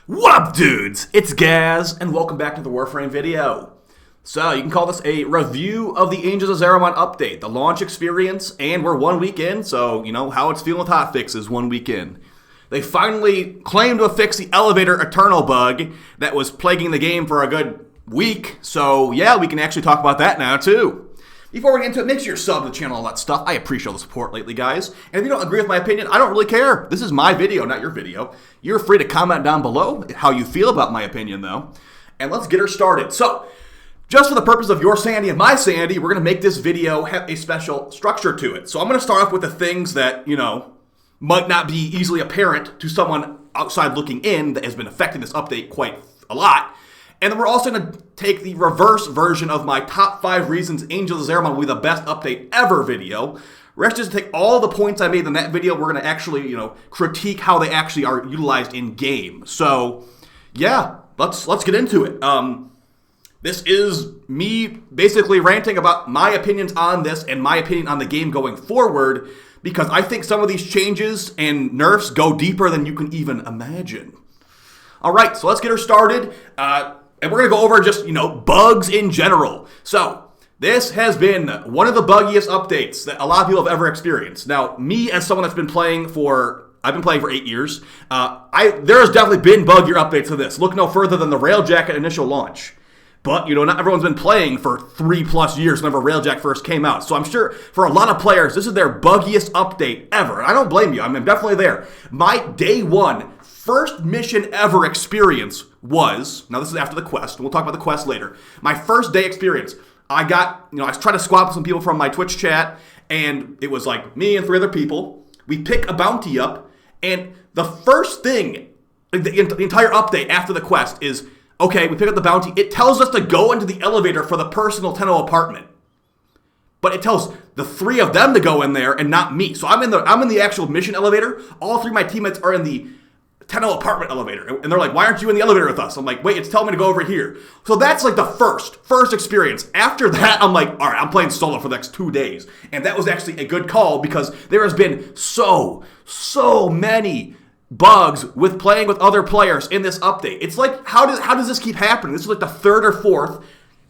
What up, dudes? It's Gaz, and welcome back to the Warframe video. So, you can call this a review of the Angels of Zariman update, the launch experience, and we're 1 week in, so, you know, how it's feeling with hotfixes 1 week in. They finally claimed to have fixed the elevator eternal bug that was plaguing the game for a good week, so yeah, we can actually talk about that now, too. Before we get into it, make sure you're subbed to the channel and all that stuff. I appreciate all the support lately, guys. And if you don't agree with my opinion, I don't really care. This is my video, not your video. You're free to comment down below how you feel about my opinion, though. And let's get her started. So, just for the purpose of your sanity and my sanity, we're going to make this video have a special structure to it. So I'm going to start off with the things that, you know, might not be easily apparent to someone outside looking in that has been affecting this update quite a lot. And then we're also going to take the reverse version of my top 5 reasons Angels of Zariman will be the best update ever video. We're actually just take all the points I made in that video. We're going to actually, you know, critique how they actually are utilized in game. So, yeah, let's get into it. This is me basically ranting about my opinions on this and my opinion on the game going forward, because I think some of these changes and nerfs go deeper than you can even imagine. All right, so let's get her started. And we're going to go over just, you know, bugs in general. So, this has been one of the buggiest updates that a lot of people have ever experienced. Now, me as someone that's been playing I've been playing for 8 years, there has definitely been buggier updates to this. Look no further than the Railjack initial launch. But, you know, not everyone's been playing for 3+ years whenever Railjack first came out. So I'm sure for a lot of players, this is their buggiest update ever. And I don't blame you. I'm definitely there. My day one first mission ever experience was, now this is after the quest, and we'll talk about the quest later. My first day experience, I was trying to squab some people from my Twitch chat, and it was like me and 3 other people. We pick a bounty up, and the first thing, the entire update after the quest is, okay, we pick up the bounty. It tells us to go into the elevator for the personal Tenno apartment. But it tells the 3 of them to go in there and not me. So I'm in the actual mission elevator. All 3 of my teammates are in the Tenno apartment elevator. And they're like, why aren't you in the elevator with us? I'm like, wait, it's telling me to go over here. So that's like the first experience. After that, I'm like, all right, I'm playing solo for the next 2 days. And that was actually a good call because there has been so many bugs with playing with other players in this update. It's like, how does this keep happening? This is like the 3rd or 4th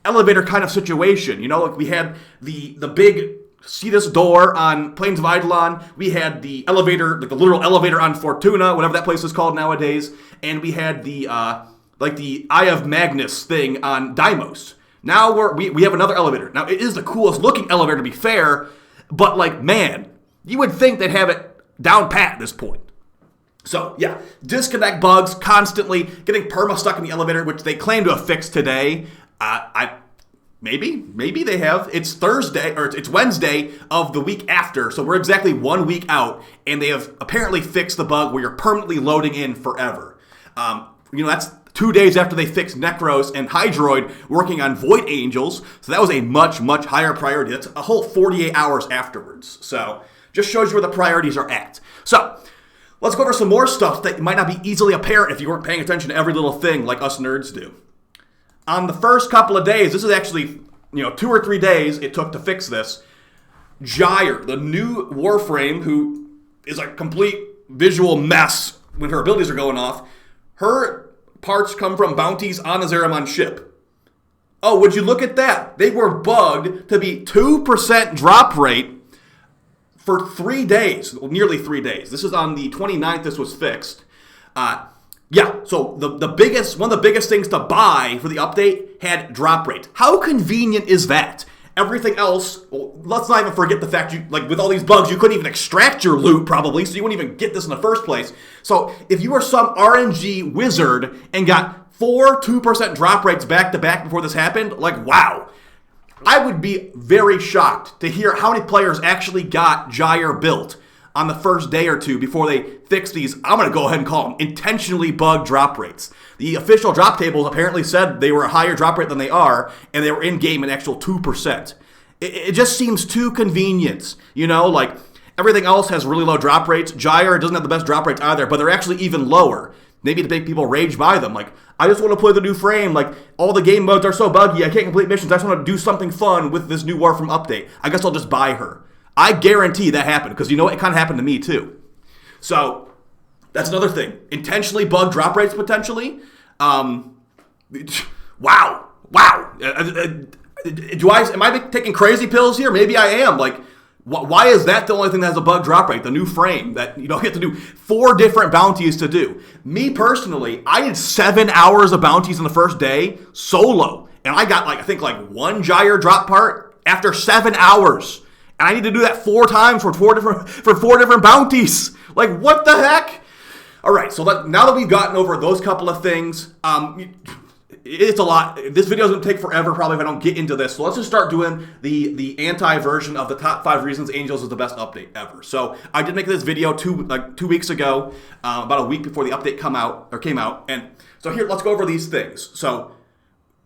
elevator kind of situation. You know, like we had the big see this door on Plains of Eidolon. We had the elevator, like the literal elevator on Fortuna, whatever that place is called nowadays. And we had the the Eye of Magnus thing on Deimos. Now we have another elevator. Now it is the coolest looking elevator to be fair, but like, man, you would think they'd have it down pat at this point. So, yeah, disconnect bugs constantly, getting perma stuck in the elevator, which they claim to have fixed today. Maybe they have. It's Thursday, or it's Wednesday of the week after, so we're exactly 1 week out, and they have apparently fixed the bug where you're permanently loading in forever. You know, that's 2 days after they fixed Necros and Hydroid working on Void Angels, so that was a much higher priority. That's a whole 48 hours afterwards. So, just shows you where the priorities are at. So, let's go over some more stuff that might not be easily apparent if you weren't paying attention to every little thing like us nerds do. On the first couple of days, this is actually, you know, 2 or 3 days it took to fix this. Gyre, the new Warframe, who is a complete visual mess when her abilities are going off, her parts come from bounties on the Zariman ship. Oh, would you look at that? They were bugged to be 2% drop rate for 3 days, nearly 3 days. This is on the 29th this was fixed. Yeah, so one of the biggest things to buy for the update had drop rate. How convenient is that? Everything else, well, let's not even forget the fact with all these bugs, you couldn't even extract your loot probably, so you wouldn't even get this in the first place. So if you were some RNG wizard and got 4 2% drop rates back to back before this happened, like, wow. I would be very shocked to hear how many players actually got Gyre built on the first day or 2 before they fixed these, I'm going to go ahead and call them intentionally bugged drop rates. The official drop tables apparently said they were a higher drop rate than they are, and they were in-game an actual 2%. It just seems too convenient. You know, like, everything else has really low drop rates. Gyre doesn't have the best drop rates either, but they're actually even lower. Maybe to make people rage by them. Like, I just want to play the new frame. Like, all the game modes are so buggy, I can't complete missions. I just want to do something fun with this new Warframe update. I guess I'll just buy her. I guarantee that happened, because you know what? It kind of happened to me, too. So, That's another thing. Intentionally bugged drop rates potentially. Wow. Am I taking crazy pills here? Maybe I am. Like, why is that the only thing that has a bug drop rate? The new frame that you have to do 4 different bounties to do. Me personally, I did 7 hours of bounties in the first day solo, and I got I think 1 gyre drop part after 7 hours, and I need to do that 4 times for 4 different bounties. Like, what the heck? All right, so now that we've gotten over those couple of things, it's a lot. This video is going to take forever probably if I don't get into this. So let's just start doing the anti-version of the top 5 reasons Angels is the best update ever. So I did make this video 2 weeks ago, about a week before the update came out. And so here, let's go over these things. So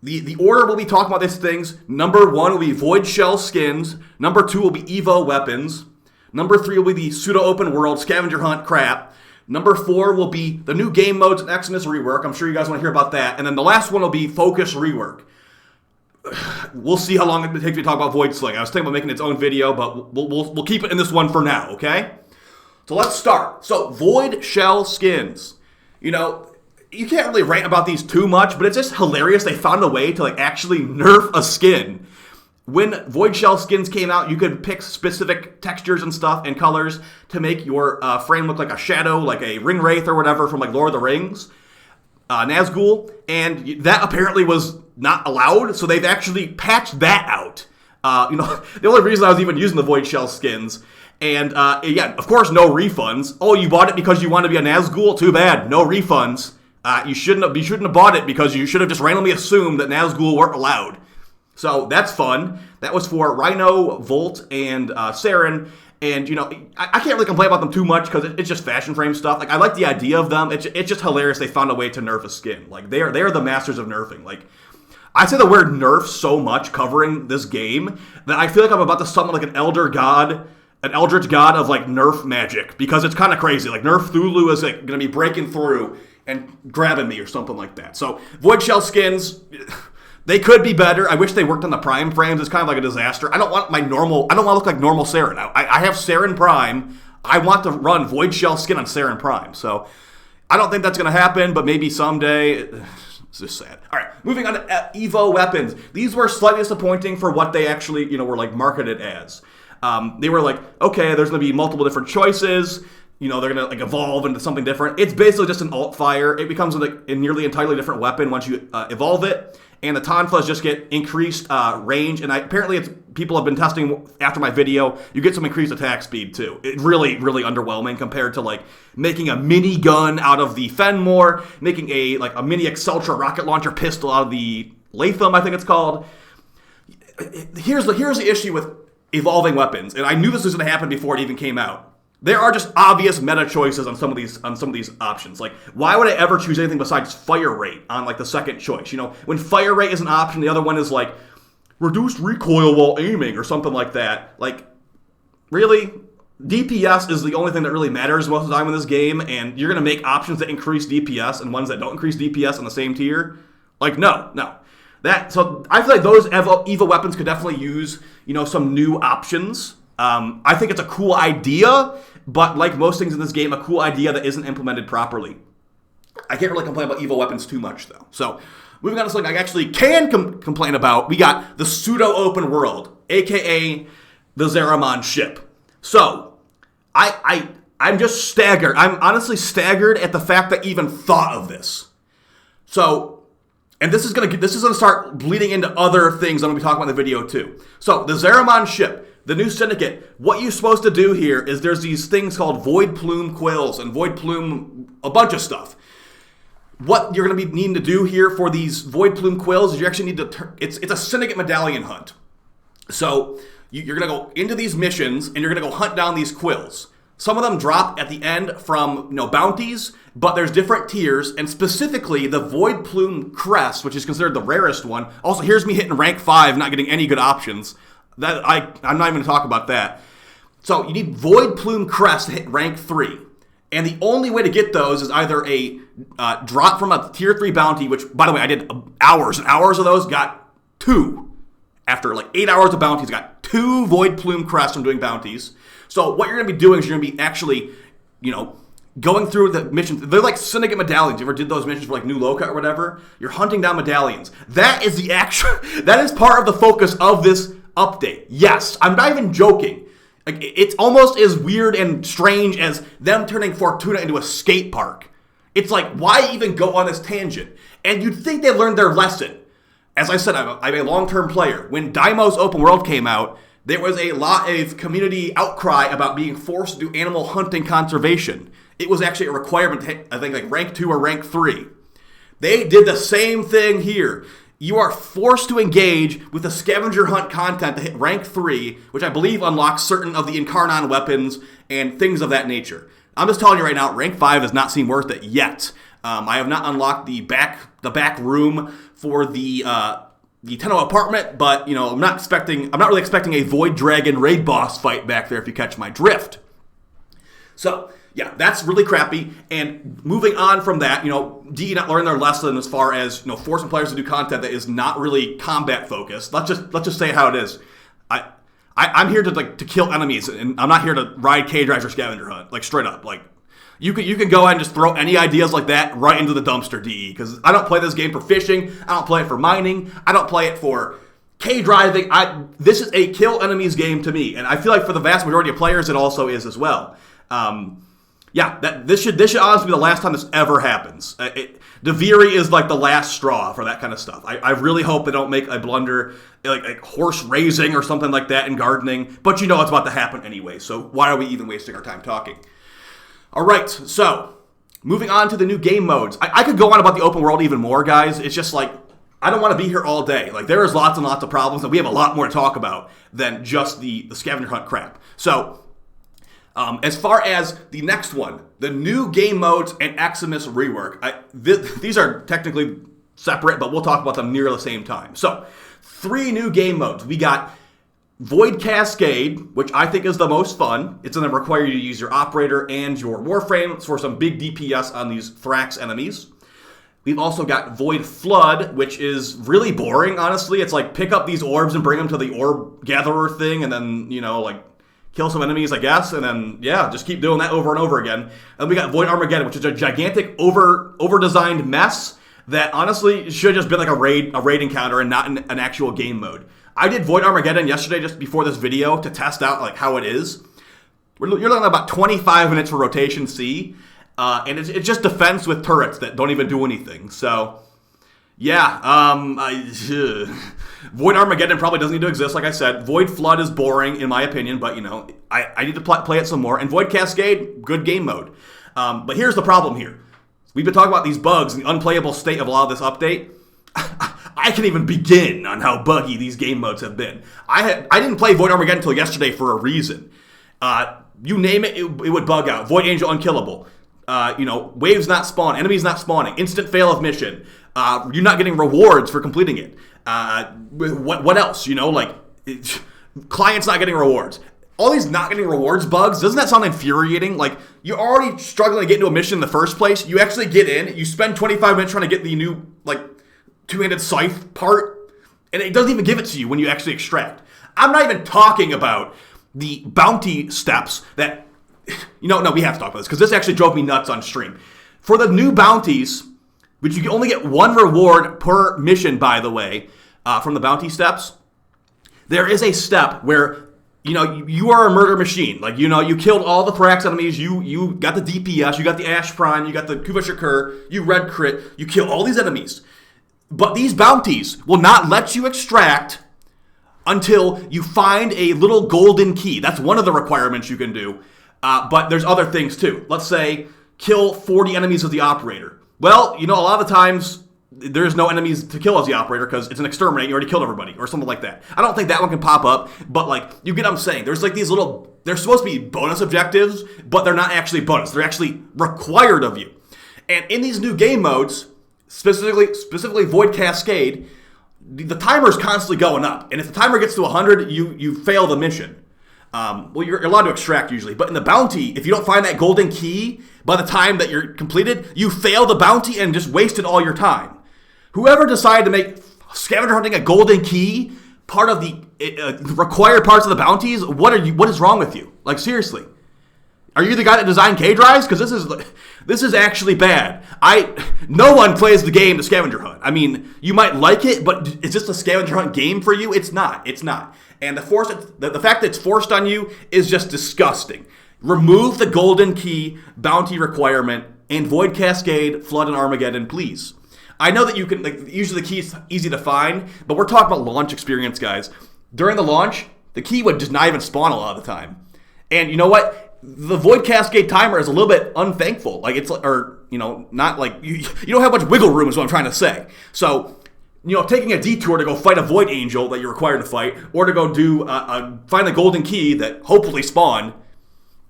the order we'll be talking about these things. Number 1 will be Void Shell skins. Number 2 will be Evo weapons. Number 3 will be the pseudo open world Scavenger Hunt crap. Number 4 will be the new game modes and Exodus rework. I'm sure you guys want to hear about that. And then the last one will be Focus rework. We'll see how long it takes me to talk about Void Sling. I was thinking about making its own video, but we'll keep it in this one for now, okay? So let's start. So Void Shell skins. You can't really rant about these too much, but it's just hilarious they found a way to actually nerf a skin. When Void Shell skins came out, you could pick specific textures and stuff and colors to make your frame look like a shadow, like a ring wraith or whatever from Lord of the Rings, Nazgul, and that apparently was not allowed, so they've actually patched that out. The only reason I was even using the Void Shell skins, and yeah, of course, no refunds. Oh, you bought it because you want to be a Nazgul? Too bad, no refunds. You shouldn't have bought it because you should have just randomly assumed that Nazgul weren't allowed. So that's fun. That was for Rhino, Volt, and Saren. And, I can't really complain about them too much because it's just fashion frame stuff. I like the idea of them. It's just hilarious they found a way to nerf a skin. They are the masters of nerfing. I say the word nerf so much covering this game that I feel like I'm about to summon an eldritch god of nerf magic because it's kind of crazy. Nerf Thulu is going to be breaking through and grabbing me or something like that. So Void Shell skins... They could be better. I wish they worked on the Prime frames. It's kind of like a disaster. I don't want to look like normal Saren. I have Saren Prime. I want to run Void Shell skin on Saren Prime. So I don't think that's going to happen, but maybe someday. It's just sad. All right, moving on to Evo weapons. These were slightly disappointing for what they actually, were marketed as. They were okay, there's going to be multiple different choices. They're going to evolve into something different. It's basically just an alt fire. It becomes a nearly entirely different weapon once you evolve it. And the Tonfas just get increased range. And apparently people have been testing after my video. You get some increased attack speed too. It's really, really underwhelming compared to making a mini gun out of the Fenmore, making a mini Exceltra rocket launcher pistol out of the Latham, I think it's called. Here's the issue with evolving weapons. And I knew this was going to happen before it even came out. There are just obvious meta choices on some of these options. Why would I ever choose anything besides fire rate on the second choice? When fire rate is an option, the other one is reduced recoil while aiming or something like that. Really? DPS is the only thing that really matters most of the time in this game, and you're going to make options that increase DPS and ones that don't increase DPS on the same tier? No. So I feel like those Evo weapons could definitely use, some new options. I think it's a cool idea, but like most things in this game, a cool idea that isn't implemented properly. I can't really complain about Evo weapons too much, though. So, moving on to something I actually can complain about, we got the pseudo-open world, a.k.a. the Zariman ship. So, I'm just staggered. I'm honestly staggered at the fact that I even thought of this. So, and this is gonna start bleeding into other things I'm gonna be talking about in the video too. So, the Zariman ship. The new syndicate, what you're supposed to do here is there's these things called Void Plume quills and Void Plume, a bunch of stuff. What you're going to be needing to do here for these Void Plume quills is you actually need to, it's a syndicate Medallion Hunt. So you're going to go into these missions and you're going to go hunt down these quills. Some of them drop at the end from bounties, but there's different tiers, and specifically the Void Plume crest, which is considered the rarest one. Also, here's me hitting rank 5, not getting any good options. I'm not even going to talk about that. So you need Void Plume crest to hit rank 3. And the only way to get those is either a drop from a tier 3 bounty, which, by the way, I did hours and hours of those, got 2. After 8 hours of bounties, got 2 Void Plume crests from doing bounties. So what you're going to be doing is you're going to be actually, going through the missions. They're like syndicate medallions. You ever did those missions for like New Loka or whatever? You're hunting down medallions. That is the actual, that is part of the focus of this update. Yes, I'm not even joking. Like, it's almost as weird and strange as them turning Fortuna into a skate park. It's like, why even go on this tangent? And you'd think they learned their lesson. As I said, I'm a long-term player. When Daimo's Open World came out, there was a lot of community outcry about being forced to do animal hunting conservation. It was actually a requirement to hit, I think, like rank 2 or rank 3. They did the same thing here. You are forced to engage with the Scavenger Hunt content to hit rank 3, which I believe unlocks certain of the Incarnon weapons and things of that nature. I'm just telling you right now, rank 5 does not seem worth it yet. I have not unlocked the back room for the Tenno apartment, but you know, I'm not really expecting a Void Dragon raid boss fight back there, if you catch my drift. So yeah, that's really crappy. And moving on from that, you know, DE not learning their lesson as far as, you know, forcing players to do content that is not really combat focused. Let's just say how it is. I'm here to kill enemies, and I'm not here to ride K-Drives or Scavenger Hunt, like straight up. Like you can go ahead and just throw any ideas like that right into the dumpster, DE, because I don't play this game for fishing. I don't play it for mining. I don't play it for K-driving. This is a kill enemies game to me, and I feel like for the vast majority of players, it also is as well. Yeah, this should honestly be the last time this ever happens. Deviri is like the last straw for that kind of stuff. I really hope they don't make a blunder like horse raising or something like that in gardening, but you know it's about to happen anyway, so why are we even wasting our time talking? All right, so moving on to the new game modes. I could go on about the open world even more, guys. It's just like, I don't want to be here all day. Like, there is lots and lots of problems, and we have a lot more to talk about than just the Scavenger Hunt crap. So, as far as the next one, the new game modes and Eximus rework, these are technically separate, but we'll talk about them near the same time. So, 3 new game modes. We got Void Cascade, which I think is the most fun. It's going to require you to use your operator and your Warframe for some big DPS on these Thrax enemies. We've also got Void Flood, which is really boring, honestly. It's like, pick up these orbs and bring them to the orb gatherer thing, and then, you know, like, kill some enemies, I guess, and then, yeah, just keep doing that over and over again. And we got Void Armageddon, which is a gigantic, over-designed mess that, honestly, should have just been like a raid encounter and not an actual game mode. I did Void Armageddon yesterday just before this video to test out, like, how it is. You're looking at about 25 minutes for Rotation C, and it's just defense with turrets that don't even do anything. So, yeah, Void Armageddon probably doesn't need to exist, like I said. Void Flood is boring, in my opinion, but, you know, I need to play it some more. And Void Cascade, good game mode. But here's the problem here. We've been talking about these bugs and the unplayable state of a lot of this update. I can't even begin on how buggy these game modes have been. I didn't play Void Armageddon until yesterday for a reason. You name it, it would bug out. Void Angel unkillable. You know, waves not spawn, enemies not spawning, instant fail of mission. You're not getting rewards for completing it. What else? You know, like, clients not getting rewards. All these not getting rewards bugs, doesn't that sound infuriating? Like, you're already struggling to get into a mission in the first place. You actually get in, you spend 25 minutes trying to get the new, like, two-handed scythe part, and it doesn't even give it to you when you actually extract. I'm not even talking about the bounty steps that, you know, no, we have to talk about this, because this actually drove me nuts on stream. For the new bounties, which you can only get 1 reward per mission, by the way, from the bounty steps, there is a step where, you know, you are a murder machine. Like, you know, you killed all the Thrax enemies, you got the DPS, you got the Ash Prime, you got the Kuva Shakur, you red crit, you kill all these enemies. But these bounties will not let you extract until you find a little golden key. That's one of the requirements you can do. But there's other things too. Let's say, kill 40 enemies with the operator. Well, you know, a lot of the times, there's no enemies to kill as the operator because it's an exterminate, you already killed everybody, or something like that. I don't think that one can pop up, but, like, you get what I'm saying. There's, like, these little, they're supposed to be bonus objectives, but they're not actually bonus. They're actually required of you. And in these new game modes, specifically Void Cascade, the timer is constantly going up. And if the timer gets to 100, you fail the mission. Well, you're allowed to extract usually, but in the bounty, if you don't find that golden key by the time that you're completed, you fail the bounty and just wasted all your time. Whoever decided to make scavenger hunting a golden key part of the required parts of the bounties, what is wrong with you? Like, seriously. Are you the guy that designed K drives? Because this is actually bad. No one plays the game, the Scavenger Hunt. I mean, you might like it, but is this a Scavenger Hunt game for you? It's not. It's not. And the fact that it's forced on you is just disgusting. Remove the golden key bounty requirement and void Cascade, Flood, and Armageddon, please. I know that you can, usually the key is easy to find, but we're talking about launch experience, guys. During the launch, the key would just not even spawn a lot of the time. And you know what? The Void Cascade timer is a little bit unthankful. Not like, you don't have much wiggle room is what I'm trying to say. So, taking a detour to go fight a Void Angel that you're required to fight, or to go do, find the golden key that hopefully spawn,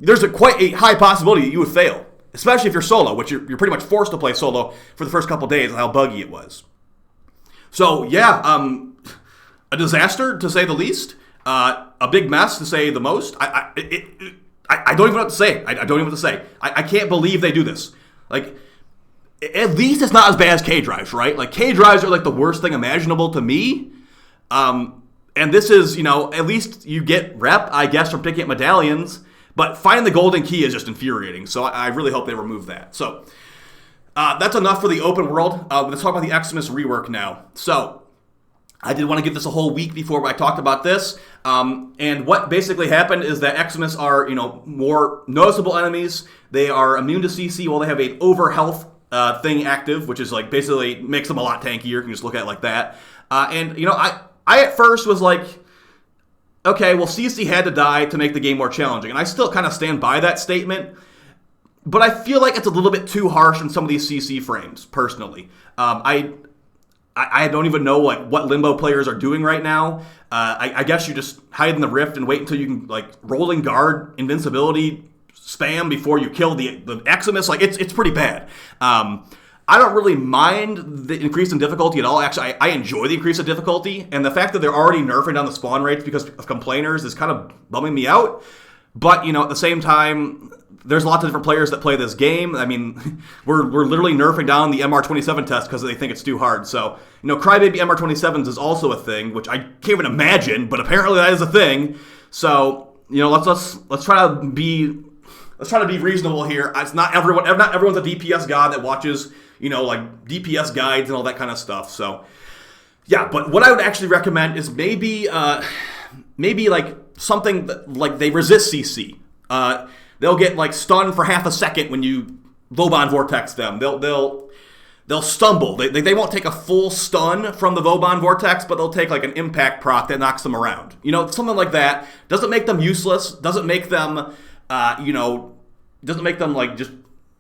there's quite a high possibility that you would fail. Especially if you're solo, which you're pretty much forced to play solo for the first couple days of how buggy it was. So, yeah, a disaster to say the least. A big mess to say the most. I don't even know what to say. I don't even know what to say. I can't believe they do this. Like, at least it's not as bad as K drives, right? Like, K drives are like the worst thing imaginable to me. And this is, at least you get rep, I guess, from picking up medallions. But finding the golden key is just infuriating. So I really hope they remove that. So that's enough for the open world. Let's talk about the Xmas rework now. So I did want to give this a whole week before I talked about this. And what basically happened is that Xmas are, more noticeable enemies. They are immune to CC while they have an over health thing active, which is like basically makes them a lot tankier. You can just look at it like that. I at first was like, okay, well, CC had to die to make the game more challenging. And I still kind of stand by that statement. But I feel like it's a little bit too harsh in some of these CC frames, personally. I don't even know what Limbo players are doing right now. I guess you just hide in the Rift and wait until you can rolling guard invincibility spam before you kill the Xmas. It's pretty bad. I don't really mind the increase in difficulty at all. Actually, I enjoy the increase of difficulty, and the fact that they're already nerfing down the spawn rates because of complainers is kind of bumming me out. But at the same time, there's lots of different players that play this game. I mean, we're literally nerfing down the MR27 test because they think it's too hard. So, Crybaby MR27s is also a thing, which I can't even imagine, but apparently that is a thing. So, let's try to be reasonable here. It's not everyone's a DPS god that watches, DPS guides and all that kind of stuff. So, yeah, but what I would actually recommend is maybe something that, they resist CC. They'll get stunned for half a second when you Vauban Vortex them. They'll stumble. They won't take a full stun from the Vauban Vortex, but they'll take an impact proc that knocks them around. Something like that. Doesn't make them useless. Doesn't make them just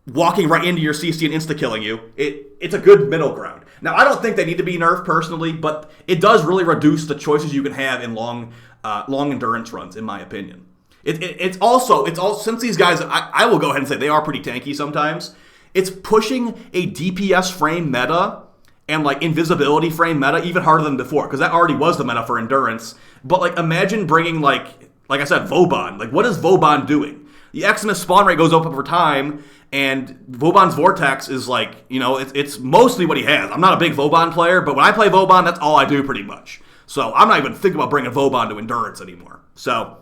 walking right into your CC and insta-killing you. It's a good middle ground. Now, I don't think they need to be nerfed personally, but it does really reduce the choices you can have in long endurance runs, in my opinion. It's also since these guys, I will go ahead and say they are pretty tanky sometimes. It's pushing a DPS frame meta and invisibility frame meta even harder than before, because that already was the meta for endurance. But imagine bringing like I said, Vauban. What is Vauban doing? The Xmas spawn rate goes up over time, and Vauban's Vortex is it's mostly what he has. I'm not a big Vauban player, but when I play Vauban, that's all I do pretty much. So I'm not even thinking about bringing Vauban to endurance anymore. So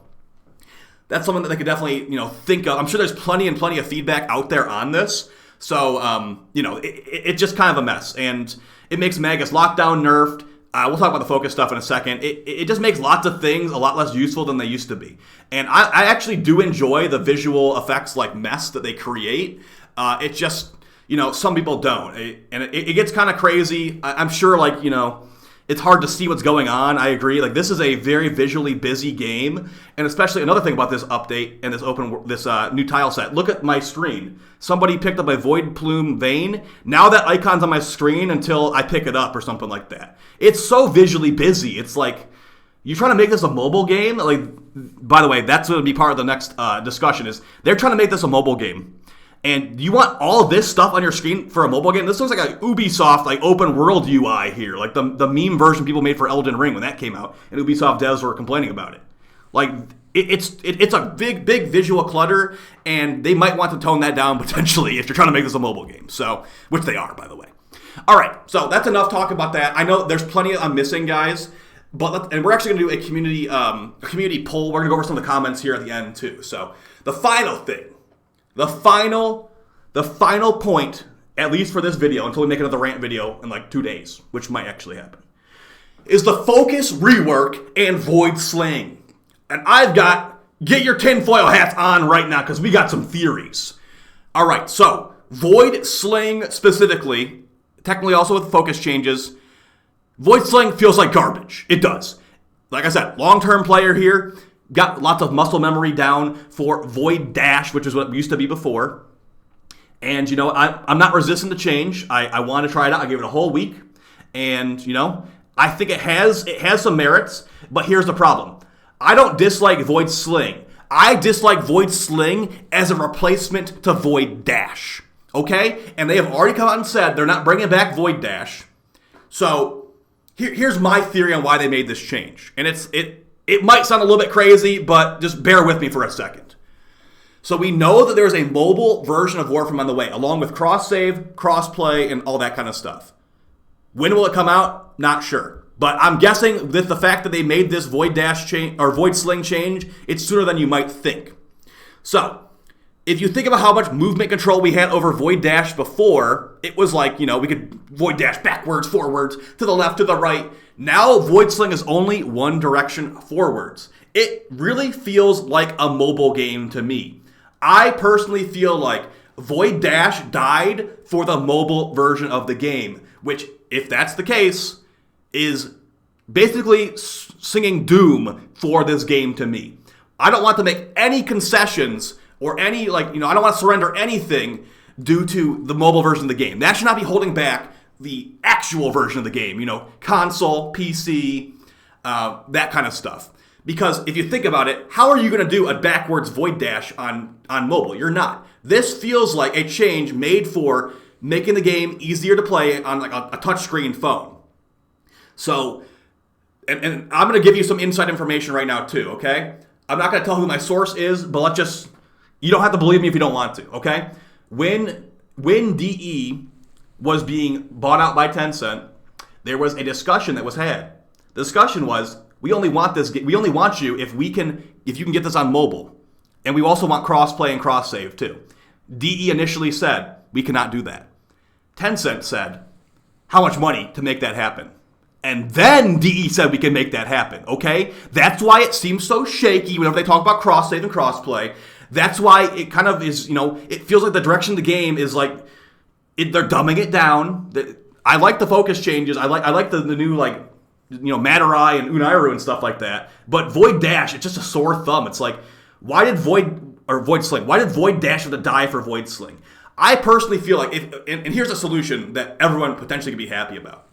that's something that they could definitely, think of. I'm sure there's plenty of feedback out there on this. So, it's just kind of a mess. And it makes Magus Lockdown nerfed. We'll talk about the focus stuff in a second. It just makes lots of things a lot less useful than they used to be. And I actually do enjoy the visual effects mess that they create. It's just, some people don't. It gets kind of crazy. I'm sure, it's hard to see what's going on. I agree. This is a very visually busy game, and especially another thing about this update and this new tile set. Look at my screen. Somebody picked up a Void Plume Vein. Now that icon's on my screen until I pick it up or something like that. It's so visually busy. It's you're trying to make this a mobile game. By the way, that's going to be part of the next discussion. Is they're trying to make this a mobile game. And you want all of this stuff on your screen for a mobile game? This looks like a Ubisoft open world UI here, the meme version people made for Elden Ring when that came out, and Ubisoft devs were complaining about it. It's a big visual clutter, and they might want to tone that down potentially if you're trying to make this a mobile game. So, which they are, by the way. All right, so that's enough talk about that. I know there's plenty I'm missing, guys, and we're actually going to do a community poll. We're going to go over some of the comments here at the end too. So the final thing the final point, at least for this video, until we make another rant video in like 2 days, which might actually happen, is the focus rework and void sling. And I've got, get your tinfoil hats on right now because we got some theories. All right, so void sling specifically, technically also with focus changes, void sling feels like garbage. It does. Like I said, long-term player here, got lots of muscle memory down for void dash, which is what it used to be before. And, you know, I'm not resistant to change. I want to try it out. I gave it a whole week. And, you know, I think it has some merits. But here's the problem. I don't dislike void sling. I dislike void sling as a replacement to void dash. Okay? And they have already come out and said they're not bringing back void dash. So here's my theory on why they made this change. And it might sound a little bit crazy, but just bear with me for a second. So we know that there's a mobile version of Warframe on the way, along with cross-save, cross-play, and all that kind of stuff. When will it come out? Not sure. But I'm guessing with the fact that they made this void dash change or void sling change, it's sooner than you might think. So, if you think about how much movement control we had over void dash before, it was like, you know, we could void dash backwards, forwards, to the left, to the right. Now, void sling is only one direction forwards. It really feels like a mobile game to me. I personally feel like void dash died for the mobile version of the game, which, if that's the case, is basically singing doom for this game to me. I don't want to make any concessions or any, like, you know, I don't want to surrender anything due to the mobile version of the game. That should not be holding back the actual version of the game, you know, console, PC, that kind of stuff. Because if you think about it, how are you going to do a backwards void dash on mobile? You're not. This feels like a change made for making the game easier to play on like a touchscreen phone. So, and I'm going to give you some inside information right now too, okay? I'm not going to tell who my source is, but you don't have to believe me if you don't want to, okay? When DE was being bought out by Tencent, there was a discussion that was had. The discussion was, we only want you if you can get this on mobile. And we also want cross-play and cross-save too. DE initially said, we cannot do that. Tencent said, how much money to make that happen? And then DE said we can make that happen, okay? That's why it seems so shaky whenever they talk about cross-save and cross-play. That's why it kind of is, you know, it feels like the direction of the game is like, they're dumbing it down. I like the focus changes. I like the new, like, you know, Matarai and Unairu and stuff like that. But Void Dash, it's just a sore thumb. It's like, why did Void Dash have to die for Void Sling? I personally feel like, and here's a solution that everyone potentially could be happy about.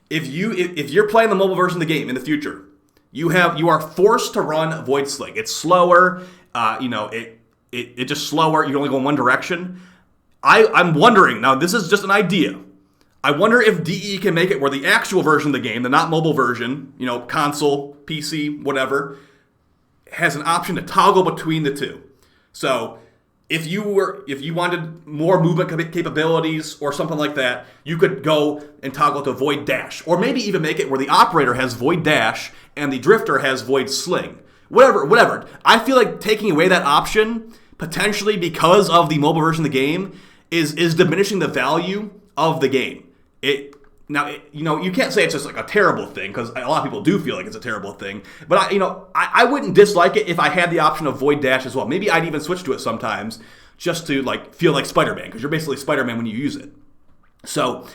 If you're playing the mobile version of the game in the future, you are forced to run Void Sling. It's slower, it's just slower. You can only go in one direction. I'm wondering, now this is just an idea. I wonder if DE can make it where the actual version of the game, the not mobile version, you know, console, PC, whatever, has an option to toggle between the two. So if you wanted more movement capabilities or something like that, you could go and toggle to Void Dash. Or maybe even make it where the operator has Void Dash and the drifter has Void Sling. Whatever. I feel like taking away that option, potentially because of the mobile version of the game, is diminishing the value of the game. You can't say it's just like a terrible thing, because a lot of people do feel like it's a terrible thing. But I wouldn't dislike it if I had the option of Void Dash as well. Maybe I'd even switch to it sometimes just to like feel like Spider-Man, because you're basically Spider-Man when you use it. So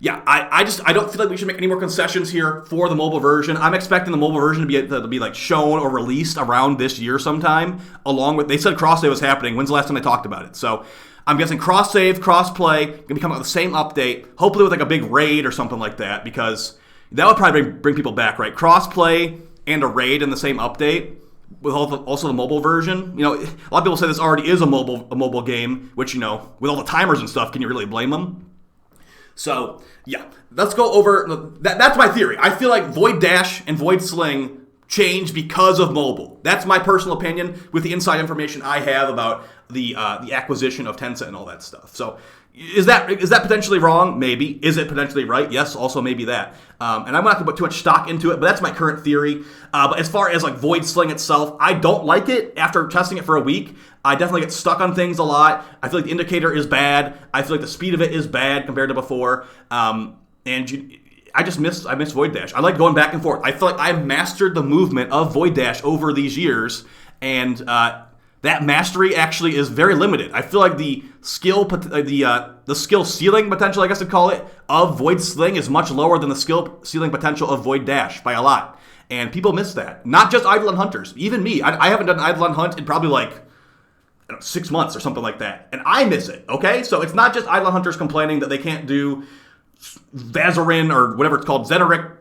yeah, I don't feel like we should make any more concessions here for the mobile version. I'm expecting the mobile version to be like shown or released around this year sometime. Along with, they said cross-save was happening. When's the last time they talked about it? So I'm guessing cross-save, cross-play, going to be coming out with the same update, hopefully with like a big raid or something like that, because that would probably bring people back, right? Cross-play and a raid in the same update, with also the mobile version. You know, a lot of people say this already is a mobile game, which, you know, with all the timers and stuff, can you really blame them? So, yeah, let's go over, that's my theory. I feel like Void Dash and Void Sling changed because of mobile. That's my personal opinion with the inside information I have about the acquisition of Tencent and all that stuff. So, Is that potentially wrong? Maybe. Is it potentially right? Yes, also maybe that. And I'm not going to put too much stock into it, but that's my current theory. But as far as like Void Sling itself, I don't like it. After testing it for a week, I definitely get stuck on things a lot. I feel like the indicator is bad. I feel like the speed of it is bad compared to before. I miss Void Dash. I like going back and forth. I feel like I mastered the movement of Void Dash over these years, and that mastery actually is very limited. I feel like the skill ceiling potential, I guess I'd call it, of Void Sling is much lower than the skill ceiling potential of Void Dash by a lot. And people miss that. Not just Eidolon Hunters. Even me. I haven't done Eidolon Hunt in probably like 6 months or something like that. And I miss it, okay? So it's not just Eidolon Hunters complaining that they can't do Zariman or whatever it's called, Zeteric,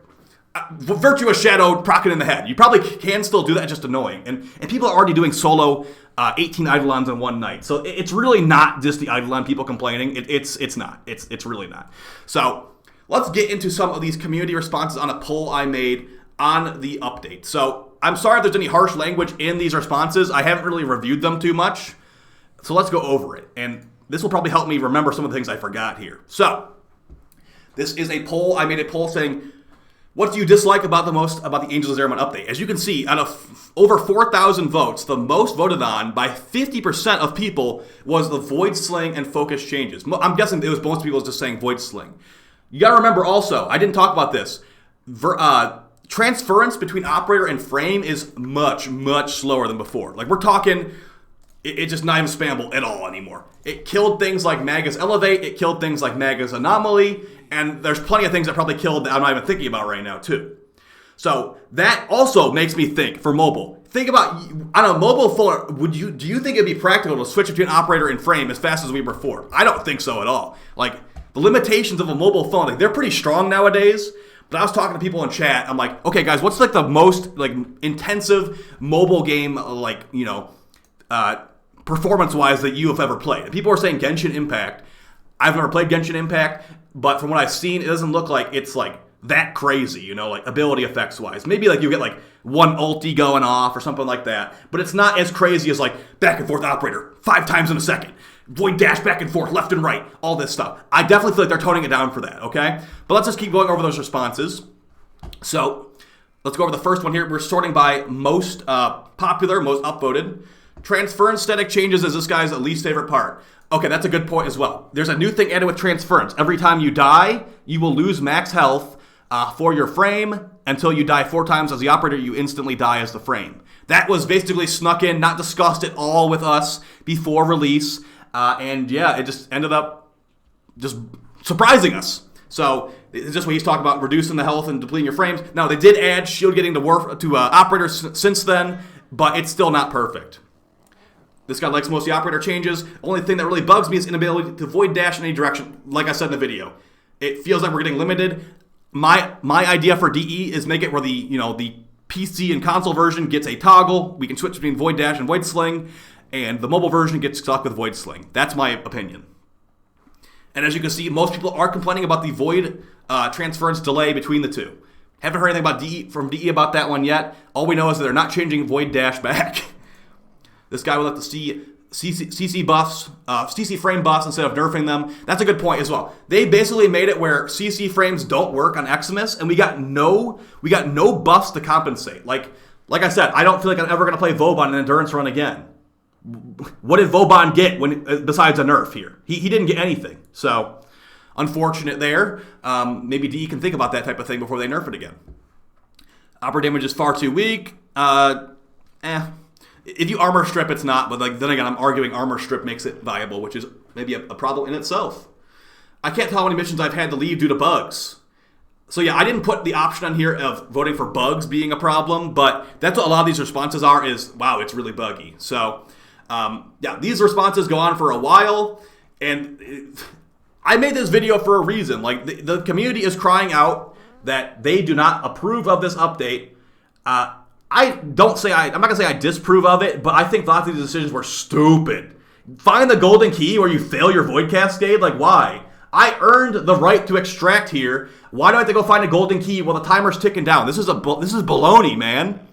Virtuous Shadow, proc it in the head. You probably can still do that, just annoying. And people are already doing solo 18 Eidolons in one night. So it's really not just the Eidolon people complaining. It's not. It's really not. So let's get into some of these community responses on a poll I made on the update. So I'm sorry if there's any harsh language in these responses. I haven't really reviewed them too much. So let's go over it. And this will probably help me remember some of the things I forgot here. So this is a poll. I made a poll saying, what do you dislike about the most about the Angels of Zariman update? As you can see, out of over 4,000 votes, the most voted on by 50% of people was the Void Sling and focus changes. I'm guessing it was most people just saying Void Sling. You gotta remember also, I didn't talk about this, transference between operator and frame is much, much slower than before. Like we're talking, it's just not even spammable at all anymore. It killed things like Maga's Elevate, it killed things like Maga's Anomaly, and there's plenty of things that probably killed that I'm not even thinking about right now too. So that also makes me think for mobile. Think about, on a mobile phone, do you think it'd be practical to switch between operator and frame as fast as we were before? I don't think so at all. Like the limitations of a mobile phone, like they're pretty strong nowadays. But I was talking to people in chat, I'm like, okay guys, what's like the most like intensive mobile game like, performance-wise that you have ever played? And people are saying Genshin Impact. I've never played Genshin Impact, but from what I've seen, it doesn't look like it's like that crazy, like ability effects-wise. Maybe like you get like one ulti going off or something like that, but it's not as crazy as like back and forth operator 5 times in a second, Void Dash back and forth, left and right, all this stuff. I definitely feel like they're toning it down for that, okay? But let's just keep going over those responses. So let's go over the first one here. We're sorting by most popular, most upvoted. Transference static changes is this guy's least favorite part. Okay, that's a good point as well. There's a new thing added with transference. Every time you die, you will lose max health for your frame until you die 4 times as the operator. You instantly die as the frame. That was basically snuck in, not discussed at all with us before release. And yeah, it just ended up just surprising us. So it's just what he's talking about, reducing the health and depleting your frames. Now, they did add shield getting to operators since then, but it's still not perfect. This guy likes most of the operator changes. Only thing that really bugs me is inability to Void Dash in any direction, like I said in the video. It feels like we're getting limited. My idea for DE is make it where the PC and console version gets a toggle. We can switch between Void Dash and Void Sling, and the mobile version gets stuck with Void Sling. That's my opinion. And as you can see, most people are complaining about the Void transference delay between the two. Haven't heard anything from DE about that one yet. All we know is that they're not changing Void Dash back. This guy would like to see CC buffs, CC frame buffs instead of nerfing them. That's a good point as well. They basically made it where CC frames don't work on Eximus, and we got no buffs to compensate. Like I said, I don't feel like I'm ever going to play Vauban in an endurance run again. What did Vauban get besides a nerf here? He didn't get anything. So unfortunate there. Maybe DE can think about that type of thing before they nerf it again. Opera damage is far too weak. If you armor strip, it's not, but then again, I'm arguing armor strip makes it viable, which is maybe a problem in itself. I can't tell how many missions I've had to leave due to bugs. So yeah, I didn't put the option on here of voting for bugs being a problem, but that's what a lot of these responses are is, wow, it's really buggy. So yeah, these responses go on for a while, and I made this video for a reason. Like, the community is crying out that they do not approve of this update. I'm not gonna say I disapprove of it, but I think lots of these decisions were stupid. Find the golden key where you fail your void cascade. Like, why? I earned the right to extract here. Why do I have to go find a golden key while the timer's ticking down? This is baloney, man.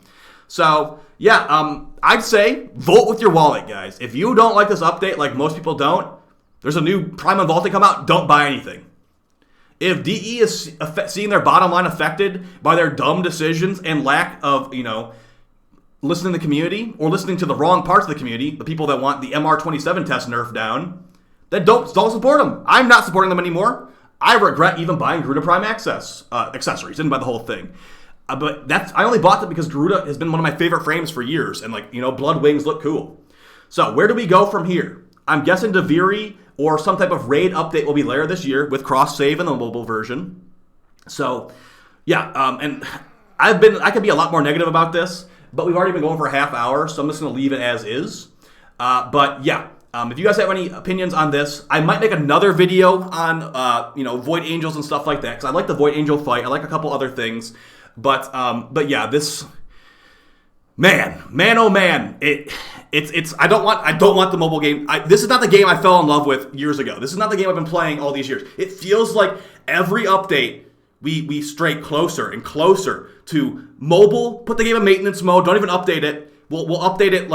So yeah, I'd say vote with your wallet, guys. If you don't like this update, like most people don't, There's a new Prime and Vaulting come out, don't buy anything. If DE is seeing their bottom line affected by their dumb decisions and lack of, listening to the community or listening to the wrong parts of the community, the people that want the MR27 test nerfed down, then don't support them. I'm not supporting them anymore. I regret even buying Garuda Prime Access accessories. Didn't buy the whole thing. But I only bought them because Garuda has been one of my favorite frames for years. And Blood Wings look cool. So where do we go from here? I'm guessing Deviri or some type of raid update will be later this year with cross-save in the mobile version. So, yeah, and I could be a lot more negative about this, but we've already been going for a half hour, so I'm just going to leave it as is. But yeah, if you guys have any opinions on this, I might make another video on, Void Angels and stuff like that, because I like the Void Angel fight. I like a couple other things. But yeah, this, man, oh man, it's I don't want the mobile game. This is not the game I fell in love with years ago. This is not the game I've been playing all these years. It feels like every update we stray closer and closer to mobile. Put the game in maintenance mode. Don't even update it. We'll update it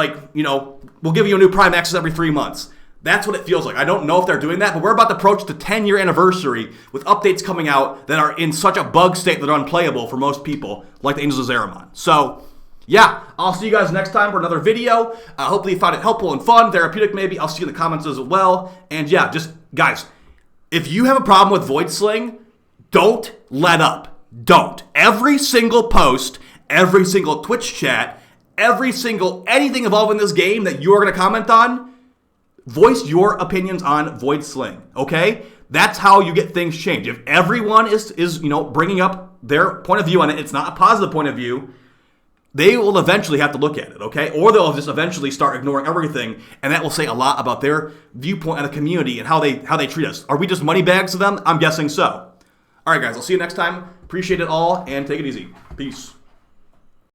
we'll give you a new Prime Access every 3 months. That's what it feels like. I don't know if they're doing that, but we're about to approach the 10-year anniversary with updates coming out that are in such a bug state that are unplayable for most people, like the Angels of Zariman. So, yeah, I'll see you guys next time for another video. Hopefully you found it helpful and fun, therapeutic maybe. I'll see you in the comments as well. And yeah, just, guys, if you have a problem with Void Sling, don't let up. Don't. Every single post, every single Twitch chat, every single anything involving this game that you're going to comment on, voice your opinions on Void Sling, okay? That's how you get things changed. If everyone is bringing up their point of view on it, it's not a positive point of view, they will eventually have to look at it, okay? Or they'll just eventually start ignoring everything, and that will say a lot about their viewpoint on the community and how they treat us. Are we just money bags to them? I'm guessing so. All right, guys, I'll see you next time. Appreciate it all, and take it easy. Peace.